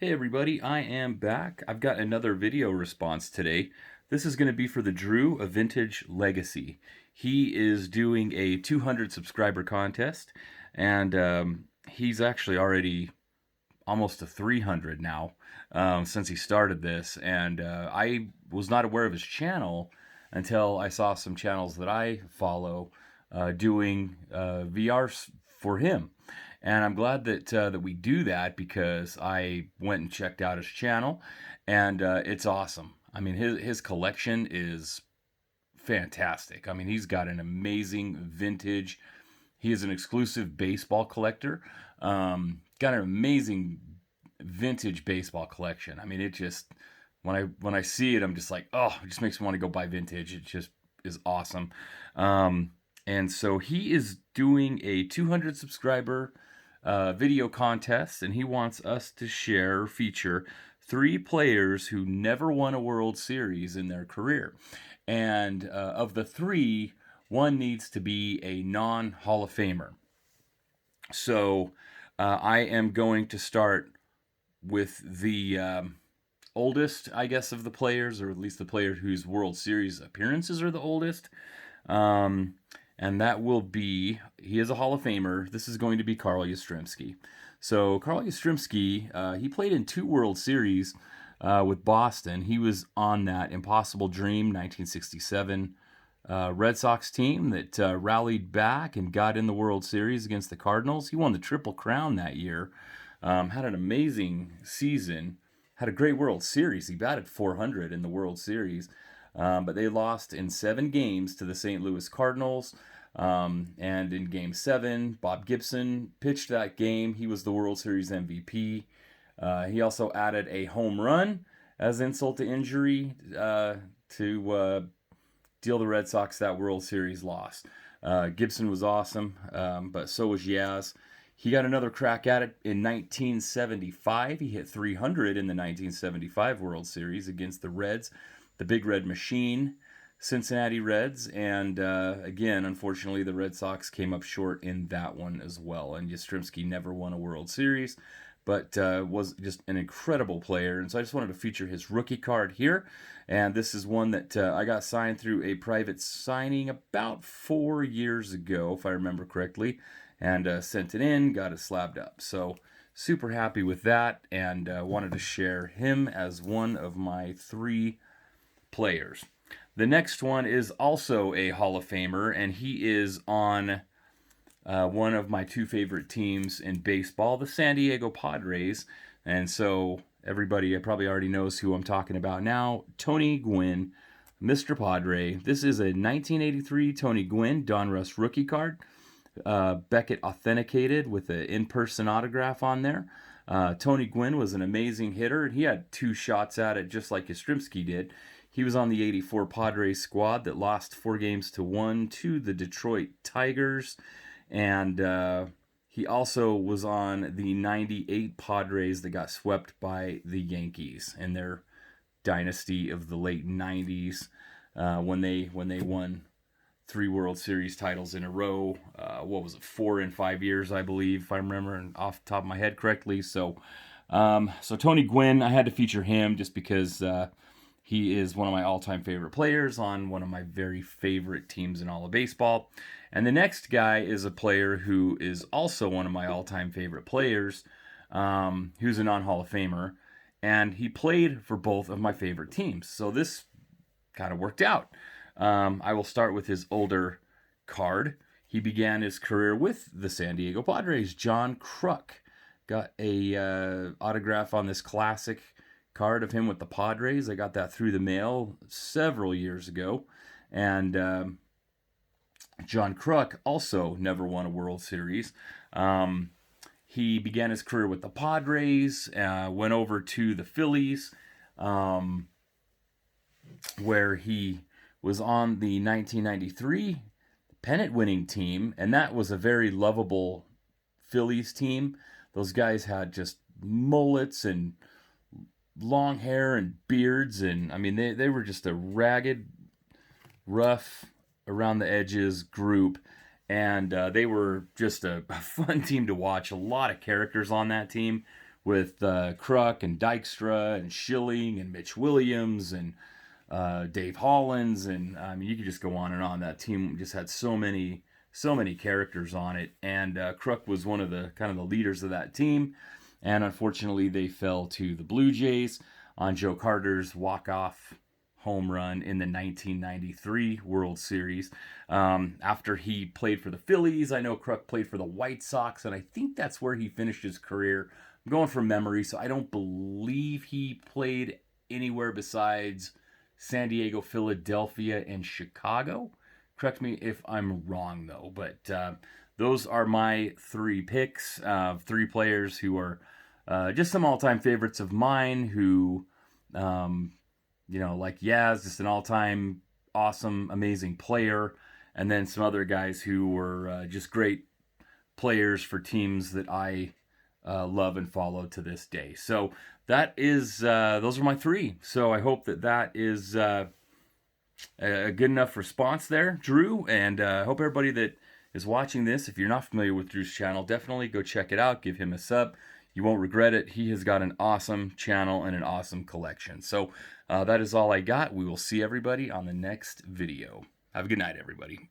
Hey everybody, I am back. I've got another video response today. This is going to be for the Drew of Vintage Legacy. He is doing a 200 subscriber contest, and he's actually already almost to 300 now since he started this. And I was not aware of his channel until I saw some channels that I follow doing VRs for him. And I'm glad that we do that because I went and checked out his channel, and it's awesome. I mean, his collection is fantastic. I mean, he's got an amazing vintage. He is an exclusive baseball collector. Got an amazing vintage baseball collection. I mean, it just when I see it, I'm just like, oh, it just makes me want to go buy vintage. It just is awesome. And so he is doing a 200 subscriber video contest, and he wants us to share or feature three players who never won a World Series in their career. And of the three, one needs to be a non-Hall of Famer. So I am going to start with the oldest, I guess, of the players, or at least the player whose World Series appearances are the oldest. Um, and that will be, he is a Hall of Famer. This is going to be Carl Yastrzemski. So Carl Yastrzemski, he played in two World Series with Boston. He was on that Impossible Dream 1967 Red Sox team that rallied back and got in the World Series against the Cardinals. He won the Triple Crown that year. Had an amazing season. Had a great World Series. He batted .400 in the World Series. But they lost in 7 games to the St. Louis Cardinals. And in Game 7, Bob Gibson pitched that game. He was the World Series MVP. He also added a home run as insult to injury to deal the Red Sox that World Series loss. Gibson was awesome, but so was Yaz. He got another crack at it in 1975. He hit .300 in the 1975 World Series against the Reds, the Big Red Machine, Cincinnati Reds, and again, unfortunately, the Red Sox came up short in that one as well. And Yastrzemski never won a World Series, but was just an incredible player. And so I just wanted to feature his rookie card here. And this is one that I got signed through a private signing about 4 years ago, if I remember correctly, and sent it in, got it slabbed up. So super happy with that, and wanted to share him as one of my 3 players. The next one is also a Hall of Famer, and he is on one of my 2 favorite teams in baseball, the San Diego Padres. And so everybody probably already knows who I'm talking about now, Tony Gwynn, Mr. Padre. This is a 1983 Tony Gwynn Donruss rookie card. Beckett authenticated with an in-person autograph on there. Tony Gwynn was an amazing hitter, and he had 2 shots at it just like Yastrzemski did. He was on the 84 Padres squad that lost 4 games to 1 to the Detroit Tigers. And he also was on the 98 Padres that got swept by the Yankees in their dynasty of the late 90s when they won 3 World Series titles in a row. What was it, 4 in 5 years, I believe, if I remember off the top of my head correctly. So Tony Gwynn, I had to feature him just because he is one of my all-time favorite players on one of my very favorite teams in all of baseball. And the next guy is a player who is also one of my all-time favorite players, who's a non-Hall of Famer, and he played for both of my favorite teams. So this kind of worked out. I will start with his older card. He began his career with the San Diego Padres. John Kruk got a autograph on this classic card of him with the Padres. I got that through the mail several years ago. And John Kruk also never won a World Series. He began his career with the Padres, went over to the Phillies, where he was on the 1993 pennant-winning team, and that was a very lovable Phillies team. Those guys had just mullets and long hair and beards, and I mean they were just a ragged, rough, around the edges group, and they were just a fun team to watch. A lot of characters on that team. with Kruk and Dykstra and Schilling and Mitch Williams and Dave Hollins, and I mean, you could just go on and on. That team just had so many characters on it, and Kruk was one of the kind of the leaders of that team. And unfortunately, they fell to the Blue Jays on Joe Carter's walk-off home run in the 1993 World Series. After he played for the Phillies, I know Kruk played for the White Sox, and I think that's where he finished his career. I'm going from memory, so I don't believe he played anywhere besides San Diego, Philadelphia, and Chicago. Correct me if I'm wrong, though, but those are my three picks of three players who are just some all-time favorites of mine who, like Yaz, just an all-time awesome, amazing player, and then some other guys who were just great players for teams that I love and follow to this day. So that is those are my three. So I hope that is a good enough response there, Drew. And I hope everybody that is watching this, if you're not familiar with Drew's channel, definitely go check it out. Give him a sub. You won't regret it. He has got an awesome channel and an awesome collection. So that is all I got. We will see everybody on the next video. Have a good night, everybody.